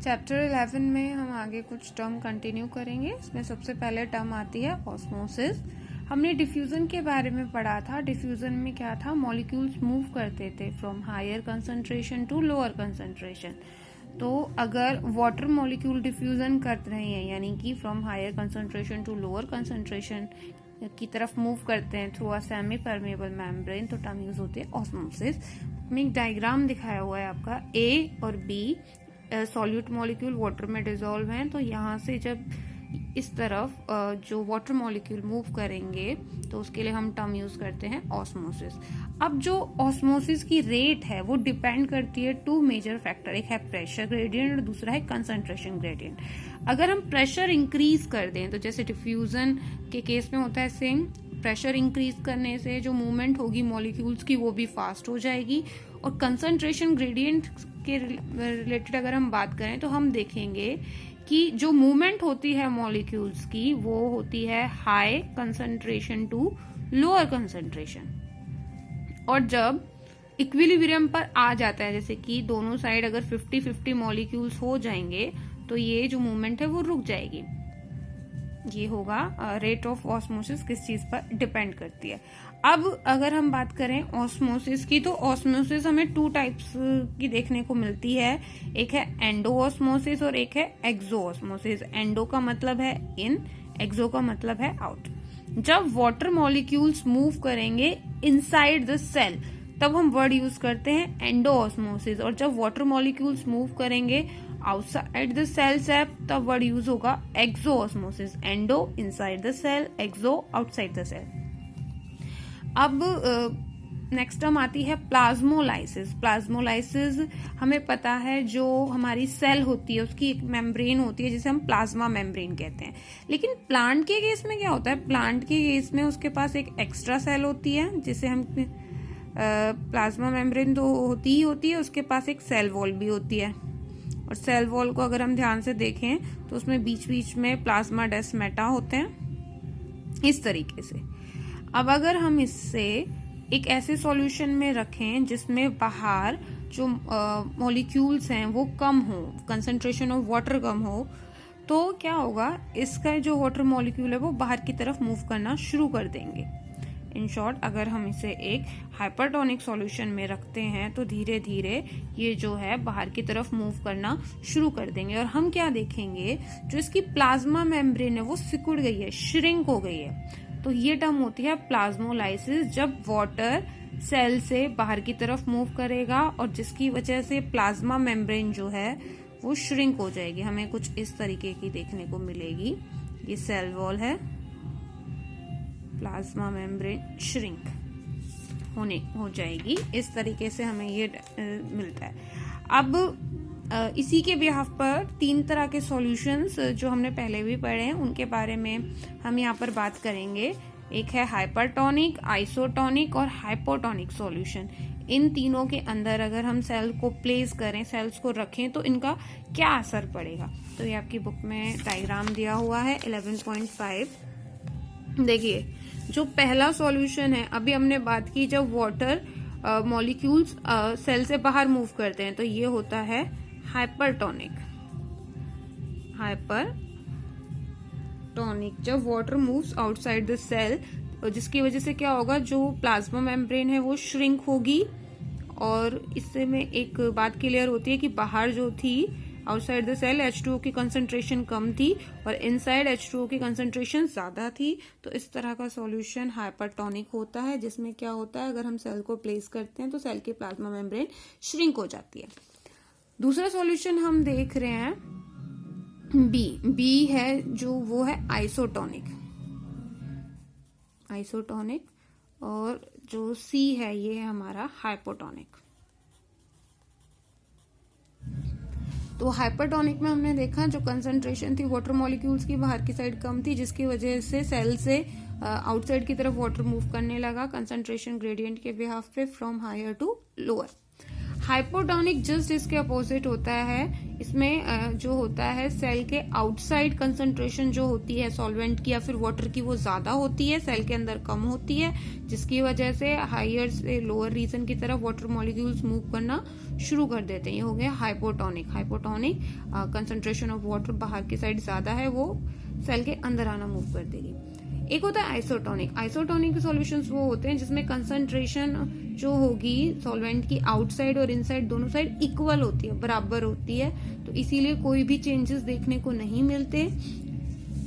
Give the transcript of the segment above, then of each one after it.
Chapter 11 में हम आगे कुछ टर्म कंटिन्यू करेंगे। इसमें सबसे पहले टर्म आती है ऑस्मोसिस। हमने डिफ्यूजन के बारे में पढ़ा था। डिफ्यूजन में क्या था, मॉलिक्यूल्स मूव करते थे from higher concentration to lower concentration. तो अगर वाटर मॉलिक्यूल डिफ्यूजन कर रहे हैं, यानी कि from higher concentration to lower concentration की तरफ मूव करते हैं through a semi permeable membrane, तो टर्म यूज होती है ऑस्मोसिस। में एक डायग्राम दिखाया हुआ है आपका, ए और बी सॉल्यूट मॉलिक्यूल वाटर में डिसॉल्व हैं। तो यहाँ से जब इस तरफ जो वाटर मॉलिक्यूल मूव करेंगे तो उसके लिए हम टर्म यूज करते हैं ऑस्मोसिस। अब जो ऑस्मोसिस की रेट है वो डिपेंड करती है टू मेजर फैक्टर, एक है प्रेशर ग्रेडियंट और दूसरा है कंसंट्रेशन ग्रेडियंट। अगर हम प्रेशर इंक्रीज कर दें, तो जैसे डिफ्यूजन के केस में होता है सेम, प्रेशर इंक्रीज करने से जो मूवमेंट होगी मॉलिक्यूल्स की वो भी फास्ट हो जाएगी। और कंसंट्रेशन ग्रेडियंट के रिलेटेड अगर हम बात करें तो हम देखेंगे कि जो मूवमेंट होती है मॉलिक्यूल्स की वो होती है high concentration to lower concentration. और जब इक्विलिब्रियम पर आ जाता है, जैसे कि दोनों साइड अगर 50-50 मॉलिक्यूल्स हो जाएंगे, तो ये जो मूवमेंट है वो रुक जाएगी। ये होगा रेट ऑफ ऑस्मोसिस किस चीज पर डिपेंड करती है। अब अगर हम बात करें ऑस्मोसिस की, तो ऑस्मोसिस हमें टू टाइप्स की देखने को मिलती है। एक है एंडो ऑस्मोसिस और एक है एक्सो ऑस्मोसिस। एंडो का मतलब है इन, एक्सो का मतलब है आउट। जब वाटर मॉलिक्यूल्स मूव करेंगे इनसाइड द सेल, तब हम वर्ड यूज करते हैं एंडो ऑस्मोसिस। और जब वाटर मॉलिक्यूल्स मूव करेंगे आउटसाइड द सेल सेप, तब वर्ड यूज होगा exo osmosis. Endo inside the cell, exo outside the cell. अब नेक्स्ट टर्म आती है प्लाज्मोलाइसिस। प्लाज्मोलाइसिस हमें पता है जो हमारी सेल होती है उसकी एक मेम्ब्रेन होती है जिसे हम प्लाज्मा मेम्ब्रेन कहते हैं। लेकिन प्लांट के केस में क्या होता है, प्लांट के केस में उसके पास एक एक्स्ट्रा सेल होती है जिसे हम प्लाज्मा मेम्ब्रेन तो होती ही होती है, उसके पास एक सेल वॉल भी होती है। और सेल वॉल को अगर हम ध्यान से देखें तो उसमें बीच बीच में प्लाज्मा डेस्मेटा होते हैं, इस तरीके से। अब अगर हम इससे एक ऐसे सॉल्यूशन में रखें जिसमें बाहर जो मॉलिक्यूल्स हैं वो कम हो, कंसंट्रेशन ऑफ वाटर कम हो, तो क्या होगा, इसका जो वाटर मॉलिक्यूल है वो बाहर की तरफ मूव करना शुरू कर देंगे। इन शॉर्ट, अगर हम इसे एक हाइपरटोनिक सॉल्यूशन में रखते हैं तो धीरे धीरे ये जो है बाहर की तरफ मूव करना शुरू कर देंगे। और हम क्या देखेंगे, जो इसकी प्लाज्मा मेम्ब्रेन है वो सिकुड़ गई है, श्रिंक हो गई है। तो ये टर्म होती है प्लाज्मोलाइसिस, जब वाटर सेल से बाहर की तरफ मूव करेगा और जिसकी वजह से प्लाज्मा मेम्ब्रेन जो है वो श्रिंक हो जाएगी। हमें कुछ इस तरीके की देखने को मिलेगी। ये सेल वॉल है, प्लाज्मा मेम्ब्रेन श्रिंक हो जाएगी, इस तरीके से हमें ये मिलता है। अब इसी के बिहाफ पर तीन तरह के सॉल्यूशंस जो हमने पहले भी पढ़े हैं उनके बारे में हम यहाँ पर बात करेंगे। एक है हाइपरटोनिक, आइसोटोनिक और हाइपोटोनिक सॉल्यूशन। इन तीनों के अंदर अगर हम सेल को प्लेस करें, सेल्स को रखें, तो इनका क्या असर पड़ेगा। तो ये आपकी बुक में डायग्राम दिया हुआ है 11.5। देखिए, जो पहला सॉल्यूशन है, अभी हमने बात की जब वाटर मॉलिक्यूल्स सेल से बाहर मूव करते हैं, तो ये होता है हाइपरटोनिक। जब water moves outside the cell, जिसकी वजह से क्या होगा, जो प्लाज्मा मेम्ब्रेन है वो श्रिंक होगी। और इससे में एक बात क्लियर होती है कि बाहर जो थी आउटसाइड द सेल H2O की कंसंट्रेशन कम थी और इनसाइड H2O की कंसंट्रेशन ज्यादा थी। तो इस तरह का सॉल्यूशन हाइपरटोनिक होता है, जिसमें क्या होता है, अगर हम सेल को प्लेस करते हैं तो सेल की प्लाज्मा मेम्ब्रेन श्रिंक हो जाती है। दूसरा सॉल्यूशन हम देख रहे हैं बी है जो वो है आइसोटोनिक। और जो सी है ये है हमारा हाइपोटोनिक। तो हाइपरटोनिक में हमने देखा जो कंसंट्रेशन थी वाटर मॉलिक्यूल्स की बाहर की साइड कम थी, जिसकी वजह से सेल से आउटसाइड की तरफ वाटर मूव करने लगा कंसंट्रेशन ग्रेडियंट के बिहाफ पे from higher to lower. Hypotonic just इसके अपोजिट होता है। इसमें जो होता है सेल के आउटसाइड कंसंट्रेशन जो होती है सॉल्वेंट की या फिर वाटर की वो ज्यादा होती है, सेल के अंदर कम होती है, जिसकी वजह से हायर से लोअर रीजन की तरफ वाटर मॉलिक्यूल्स मूव करना शुरू कर देते हैं। ये हो गया hypotonic. Hypotonic concentration of water बाहर की साइड ज्यादा है, वो सेल के अंदर आना मूव कर देगी। एक होता है आइसोटोनिक। आइसोटोनिक सॉल्यूशंस वो होते हैं जिसमें कंसंट्रेशन जो होगी सॉल्वेंट की आउटसाइड और इनसाइड दोनों साइड इक्वल होती है, बराबर होती है, तो इसीलिए कोई भी चेंजेस देखने को नहीं मिलते।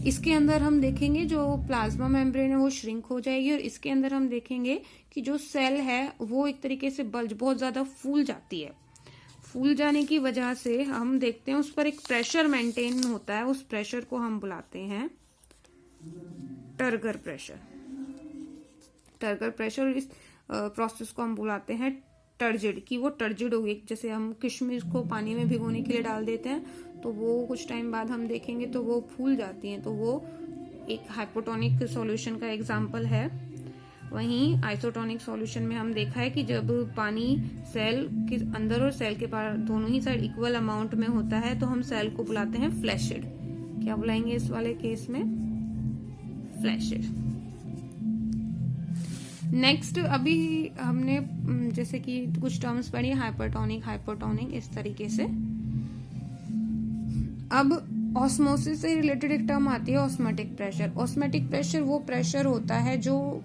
इसके अंदर हम देखेंगे जो प्लाज्मा मेम्ब्रेन है वो श्रिंक हो जाएगी, और इसके अंदर हम देखेंगे कि जो सेल है वो एक तरीके से बल्ज बहुत ज्यादा फूल जाती है। फूल जाने की वजह से हम देखते हैं उस पर एक प्रेशर मेंटेन होता है, उस प्रेशर को हम बुलाते हैं टर्गर प्रेशर। टर्गर प्रेशर, इस प्रोसेस को हम बुलाते हैं टर्जिड, कि वो टर्जिड हो गई। जैसे हम किशमिश को पानी में भिगोने के लिए डाल देते हैं तो वो कुछ टाइम बाद हम देखेंगे तो वो फूल जाती हैं, तो वो एक हाइपोटोनिक सॉल्यूशन का एग्जांपल है। वहीं आइसोटोनिक सॉल्यूशन में हम देखा है कि जब पानी सेल के अंदर और सेल के बाहर दोनों ही साइड इक्वल अमाउंट में होता है तो हम सेल को बुलाते हैं फ्लैशिड। क्या बुलाएंगे इस वाले केस में? फ्लैशिड। नेक्स्ट अभी हमने जैसे कि कुछ टर्म्स पढ़ी, हाइपरटोनिक, हाइपोटोनिक, इस तरीके से। अब ऑस्मोसिस से रिलेटेड एक टर्म आती है ऑस्मोटिक प्रेशर। ऑस्मोटिक प्रेशर वो प्रेशर होता है जो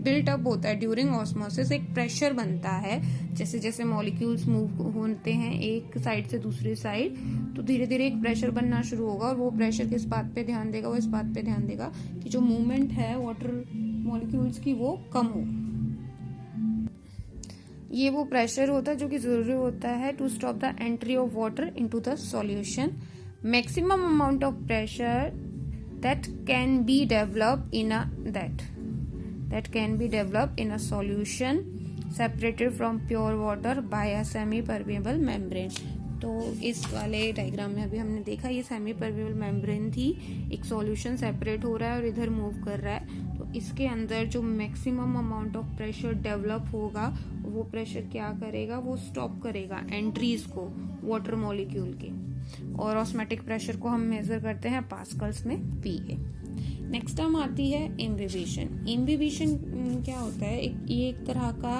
बिल्ट अप होता है ड्यूरिंग ऑस्मोसिस, एक प्रेशर बनता है। जैसे जैसे मॉलिक्यूल्स मूव होते हैं एक साइड से दूसरी साइड, तो धीरे धीरे एक प्रेशर बनना शुरू होगा, और वो प्रेशर किस बात पे ध्यान देगा? वो इस बात पे ध्यान देगा कि जो मूवमेंट है वाटर मॉलिक्यूल्स की वो कम हो। ये वो प्रेशर होता है जो कि जरूरी होता है to stop the entry of water into the solution. Maximum amount of pressure that can be developed in a solution separated from pure water by a semi permeable membrane। तो इस वाले डायग्राम में अभी हमने देखा ये सेमी परमेबल मेम्ब्रेन थी, एक सॉल्यूशन सेपरेट हो रहा है और इधर मूव कर रहा है, तो इसके अंदर जो maximum amount of pressure develop होगा वो प्रेशर क्या करेगा? वो स्टॉप करेगा एंट्रीज को वाटर मॉलिक्यूल के। और ऑस्मोटिक प्रेशर को हम मेजर करते हैं पास्कल्स में, पीए। नेक्स्ट टर्म आती है इम्बिबिशन। इम्बिबिशन क्या होता है? ये एक तरह का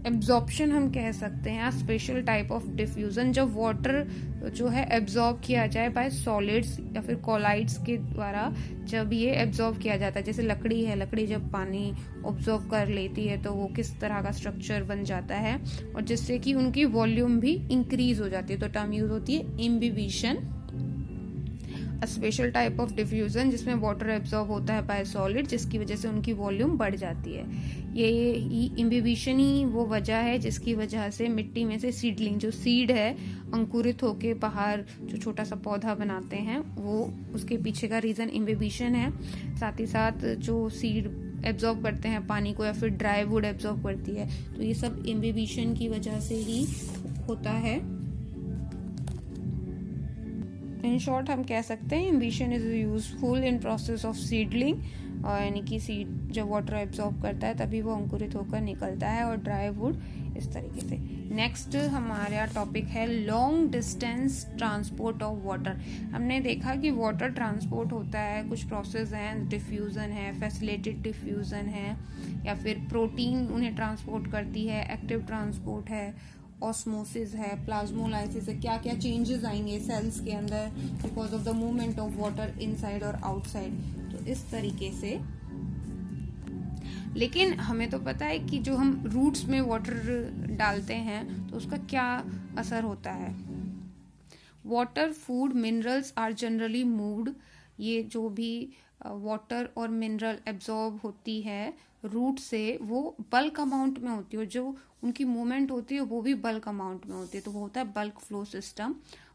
एब्जॉर्प्शन हम कह सकते हैं, स्पेशल टाइप ऑफ डिफ्यूजन, जब वाटर जो है एब्जॉर्ब किया जाए बाय सॉलिड्स या फिर कोलाइड्स के द्वारा, जब ये एब्जॉर्ब किया जाता है। जैसे लकड़ी है, लकड़ी जब पानी ऑब्जॉर्ब कर लेती है तो वो किस तरह का स्ट्रक्चर बन जाता है, और जिससे कि उनकी वॉल्यूम भी इंक्रीज हो जाती है, तो टर्म यूज होती है imbibition. A special type of diffusion जिसमें वाटर एब्जॉर्ब होता है बाय सॉलिड, जिसकी वजह से उनकी वॉल्यूम बढ़ जाती है। ये इम्बिबिशन ही वो वजह है जिसकी वजह से मिट्टी में से सीडलिंग, जो सीड है, अंकुरित होके बाहर जो छोटा सा पौधा बनाते हैं, वो उसके पीछे का रीजन इम्बिबिशन है। साथ ही साथ जो सीड एब्जॉर्ब करते हैं पानी को, या फिर ड्राई वुड एब्जॉर्ब करती है, तो ये सब इम्बिबिशन की वजह से ही होता है। इन शॉर्ट हम कह सकते हैं imbibition is useful in process of seedling, यानी कि सीड जब वाटर एब्जॉर्ब करता है तभी वो अंकुरित होकर निकलता है, और ड्राई वुड इस तरीके से। नेक्स्ट हमारा टॉपिक है long distance transport of water. हमने देखा कि वाटर ट्रांसपोर्ट होता है, कुछ प्रोसेस हैं, डिफ्यूजन है, फैसिलिटेड डिफ्यूजन है, या फिर प्रोटीन उन्हें ट्रांसपोर्ट करती है, एक्टिव ट्रांसपोर्ट है, ऑस्मोसिस है, प्लाज्मोलाइसिस है। क्या क्या चेंजेस आएंगे सेल्स के अंदर because of the movement of water inside और आउटसाइड, तो इस तरीके से। लेकिन हमें तो पता है कि जो हम रूट्स में वाटर डालते हैं तो उसका क्या असर होता है। Water, food, minerals are generally moved. ये जो भी वाटर और मिनरल एब्जॉर्ब होती है रूट से, वो बल्क अमाउंट में होती है, जो उनकी मूवमेंट होती है वो भी बल्क अमाउंट में होती है, तो वो होता है bulk flow system.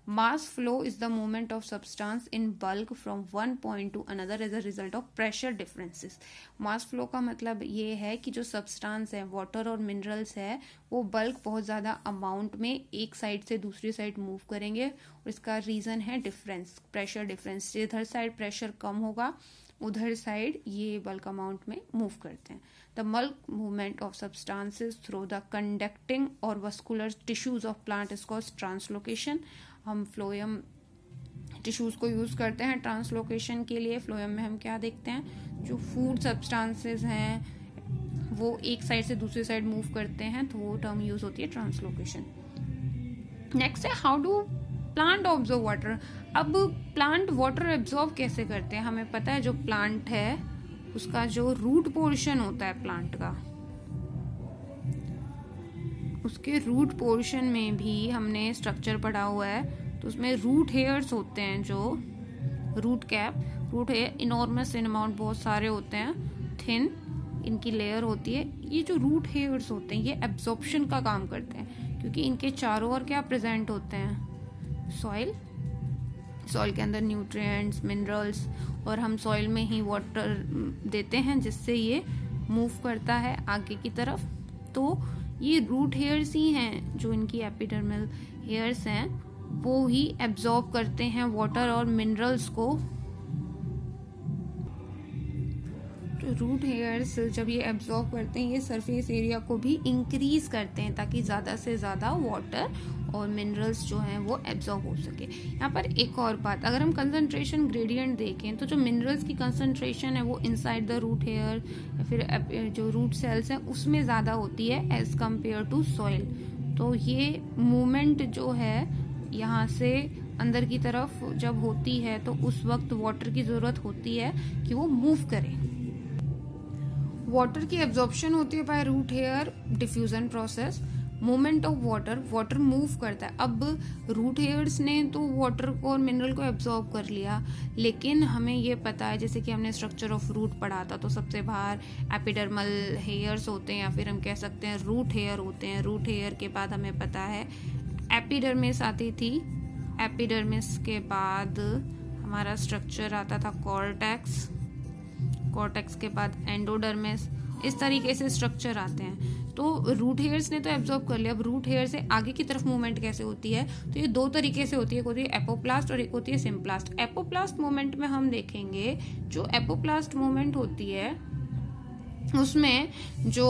Mass flow is the movement of substance in bulk from one point to another as a result of pressure differences. Mass flow का मतलब ये है कि जो सब्सटेंस है, वाटर और मिनरल्स है, वो बल्क बहुत ज्यादा अमाउंट में एक साइड से दूसरी साइड मूव करेंगे, और इसका रीजन है डिफरेंस, प्रेशर डिफरेंस। जिधर साइड प्रेशर कम होगा उधर साइड ये बल्क अमाउंट में मूव करते हैं। The bulk movement of substances through the conducting और vascular tissues of plant is called translocation. हम फ्लोएम टिश्यूज को यूज करते हैं ट्रांसलोकेशन के लिए। फ्लोएम में हम क्या देखते हैं, जो फूड सब्सटेंसेस हैं वो एक साइड से दूसरी साइड मूव करते हैं, तो वो टर्म यूज होती है ट्रांसलोकेशन। नेक्स्ट है how do plant observe water. अब प्लांट वाटर एब्जॉर्व कैसे करते हैं, हमें पता है जो प्लांट है उसका जो रूट पोर्शन होता है प्लांट का, उसके रूट पोर्शन में भी हमने स्ट्रक्चर पढ़ा हुआ है। तो उसमें रूट हेयर्स होते हैं, जो root cap, root hair enormous in amount बहुत सारे होते हैं, थिन इनकी लेयर होती है। ये जो रूट हेयर्स होते हैं ये एब्जॉर्प्शन का काम करते हैं, क्योंकि इनके चारों ओर क्या प्रेजेंट होते हैं, सॉइल के अंदर न्यूट्रिएंट्स, मिनरल्स, और हम सॉइल में ही वाटर देते हैं जिससे ये मूव करता है आगे की तरफ। तो ये रूट हेयर्स ही हैं जो इनकी एपिडर्मल हेयर्स हैं, वो ही एब्जॉर्ब करते हैं वाटर और मिनरल्स को। रूट हेयर्स जब ये एब्जॉर्ब करते हैं ये सरफेस एरिया को भी इंक्रीज करते हैं ताकि ज़्यादा से ज़्यादा वाटर और मिनरल्स जो हैं वो एब्जॉर्ब हो सके। यहाँ पर एक और बात, अगर हम कंसंट्रेशन ग्रेडियंट देखें तो जो मिनरल्स की कंसंट्रेशन है वो इनसाइड द रूट हेयर या फिर जो रूट सेल्स हैं उसमें ज़्यादा होती है एज कम्पेयर टू सॉइल। तो ये मूवमेंट जो है यहाँ से अंदर की तरफ जब होती है तो उस वक्त वाटर की ज़रूरत होती है कि वो मूव करे। वाटर की एब्जॉर्प्शन होती है by root hair, diffusion process, movement of water move करता है। अब रूट हेयर्स ने तो वाटर को और मिनरल को एब्जॉर्ब कर लिया, लेकिन हमें ये पता है जैसे कि हमने स्ट्रक्चर ऑफ रूट पढ़ा था, तो सबसे बाहर एपिडर्मल हेयर्स होते हैं या फिर हम कह सकते हैं रूट हेयर होते हैं। रूट हेयर के बाद हमें पता है एपिडर्मिस आती थी, एपिडर्मिस के बाद हमारा स्ट्रक्चर आता था कॉर्टेक्स, कॉर्टेक्स के बाद एंडोडर्मिस, इस तरीके से स्ट्रक्चर आते हैं। तो रूट हेयर्स ने तो एब्जॉर्ब कर लिया। अब रूट हेयर से आगे की तरफ मूवमेंट कैसे होती है, तो ये दो तरीके से होती है, एक होती है एपोप्लास्ट और एक होती है सिम्प्लास्ट। एपोप्लास्ट मूवमेंट में हम देखेंगे जो एपोप्लास्ट मूवमेंट होती है उसमें जो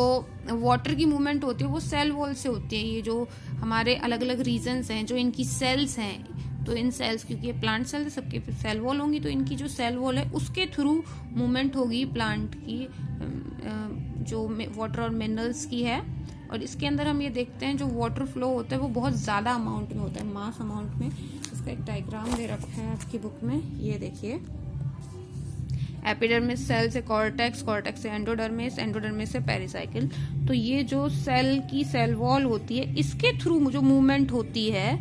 वाटर की मूवमेंट होती है वो सेल वॉल से होती है। ये जो हमारे अलग अलग रीजन्स हैं, जो इनकी सेल्स हैं, तो इन सेल्स, क्योंकि ये प्लांट सेल है सबके सेल वॉल होंगी, तो इनकी जो सेल वॉल है उसके थ्रू मूवमेंट होगी प्लांट की, जो वाटर और मिनरल्स की है। और इसके अंदर हम ये देखते हैं जो वाटर फ्लो होता है वो बहुत ज़्यादा अमाउंट में होता है, मास अमाउंट में। इसका एक डायग्राम दे रखा है आपकी बुक में, ये देखिए। एपिडर्मिस सेल से कॉर्टेक्स, कॉर्टेक्स से एंडोडर्मिस, एंडोडर्मिस से पेरिसाइकिल। तो ये जो सेल की सेल वॉल होती है इसके थ्रू जो मूवमेंट होती है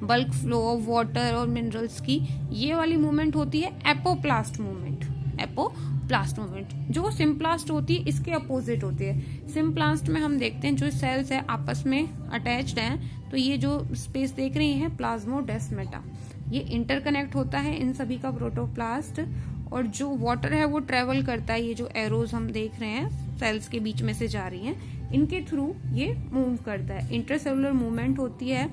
बल्क फ्लो ऑफ वाटर और मिनरल्स की, ये वाली मूवमेंट होती है एपोप्लास्ट मूवमेंट। एपोप्लास्ट मूवमेंट जो सिम्प्लास्ट होती है इसके अपोजिट होती है। सिम्प्लास्ट में हम देखते हैं जो सेल्स है आपस में अटैच्ड हैं, तो ये जो स्पेस देख रही हैं प्लाज्मोडेस्माटा, ये इंटरकनेक्ट होता है इन सभी का प्रोटोप्लास्ट, और जो वाटर है वो ट्रेवल करता है। ये जो एरोज हम देख रहे हैं सेल्स के बीच में से जा रही हैं, इनके थ्रू ये मूव करता है, इंटरसेलुलर मूवमेंट होती है।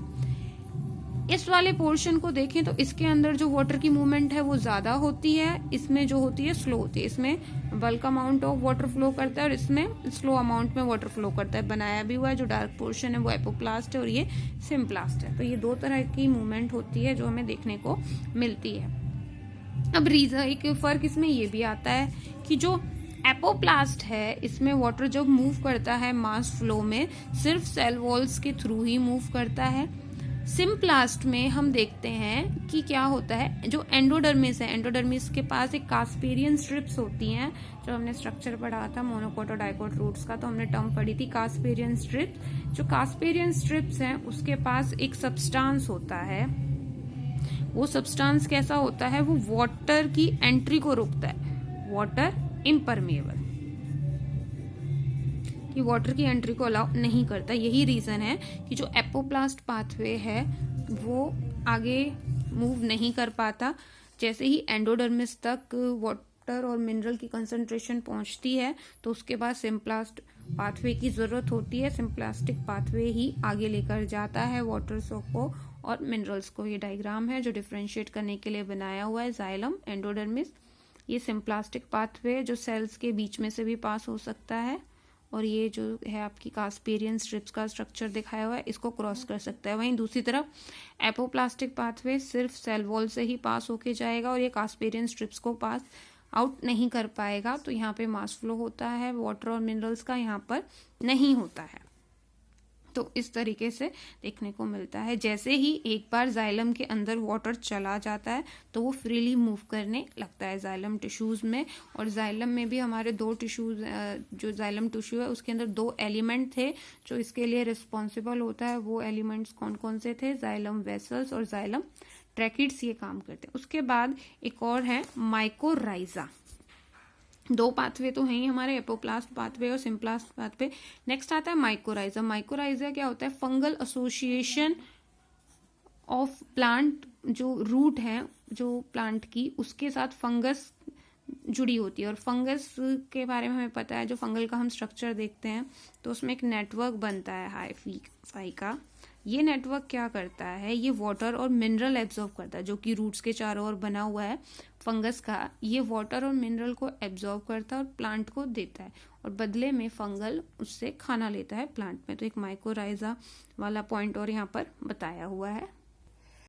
इस वाले पोर्शन को देखें तो इसके अंदर जो वाटर की मूवमेंट है वो ज्यादा होती है, इसमें जो होती है स्लो होती है। इसमें bulk amount of water flow करता है और इसमें स्लो अमाउंट में वाटर फ्लो करता है। बनाया भी हुआ है, जो डार्क पोर्शन है वो एपोप्लास्ट है और ये सिम्प्लास्ट है। तो ये दो तरह की मूवमेंट होती है जो हमें देखने को मिलती है। अब रीजन एक फर्क इसमें ये भी आता है कि जो एपोप्लास्ट है इसमें वाटर जब मूव करता है मास फ्लो में सिर्फ सेल वॉल्स के थ्रू ही मूव करता है। सिम्प्लास्ट में हम देखते हैं कि क्या होता है, जो एंडोडर्मिस है, एंडोडर्मिस के पास एक कास्पेरियन स्ट्रिप्स होती हैं। जो हमने स्ट्रक्चर पढ़ा था मोनोकोट और डाइकोट रूट्स का, तो हमने टर्म पढ़ी थी कास्पेरियन स्ट्रिप्स। जो कास्पेरियन स्ट्रिप्स हैं उसके पास एक सब्सटेंस होता है, वो सब्सटेंस कैसा होता है, वो वाटर की एंट्री को रोकता है, वाटर इम्परमेबल, कि वाटर की एंट्री को अलाउ नहीं करता। यही रीजन है कि जो एपोप्लास्ट पाथवे है वो आगे मूव नहीं कर पाता। जैसे ही एंडोडर्मिस तक वाटर और मिनरल की कंसंट्रेशन पहुंचती है तो उसके बाद सिम्प्लास्ट पाथवे की जरूरत होती है। सिम्प्लास्टिक पाथवे ही आगे लेकर जाता है वाटर्स को और मिनरल्स को। ये डायग्राम है जो डिफरेंशिएट करने के लिए बनाया हुआ है, जाइलम, एंडोडर्मिस, ये सिम्प्लास्टिक पाथवे जो सेल्स के बीच में से भी पास हो सकता है, और ये जो है आपकी कास्पेरियन स्ट्रिप्स का स्ट्रक्चर दिखाया हुआ है, इसको क्रॉस कर सकता है। वहीं दूसरी तरफ एपोप्लास्टिक पाथवे सिर्फ सेल वॉल से ही पास होके जाएगा और ये कास्पेरियन स्ट्रिप्स को पास आउट नहीं कर पाएगा। तो यहाँ पे मास फ्लो होता है वाटर और मिनरल्स का, यहाँ पर नहीं होता है। तो इस तरीके से देखने को मिलता है। जैसे ही एक बार जाइलम के अंदर वाटर चला जाता है तो वो फ्रीली मूव करने लगता है जाइलम टिश्यूज में। और जाइलम में भी हमारे दो टिश्यूज, जो जाइलम टिश्यू है उसके अंदर दो एलिमेंट थे जो इसके लिए रिस्पॉन्सिबल होता है। वो एलिमेंट्स कौन कौन से थे? जाइलम वेसल्स और जाइलम ट्रैकिड्स, ये काम करते हैं। उसके बाद एक और है माइकोराइजा। दो पाथवे तो हैं ही हमारे, एपोप्लास्ट पाथवे और सिम्प्लास्ट पाथवे। नेक्स्ट आता है माइकोराइजा। माइकोराइजा क्या होता है? फंगल एसोसिएशन ऑफ प्लांट, जो रूट है जो प्लांट की, उसके साथ फंगस जुड़ी होती है। और फंगस के बारे में हमें पता है, जो फंगल का हम स्ट्रक्चर देखते हैं तो उसमें एक नेटवर्क बनता है हाइफाई का। ये नेटवर्क क्या करता है? ये वाटर और मिनरल एब्जॉर्ब करता है, जो कि रूट्स के चारों ओर बना हुआ है फंगस का। ये वाटर और मिनरल को एब्जॉर्ब करता है और प्लांट को देता है, और बदले में फंगल उससे खाना लेता है प्लांट में। तो एक माइकोराइजा वाला पॉइंट और यहाँ पर बताया हुआ है।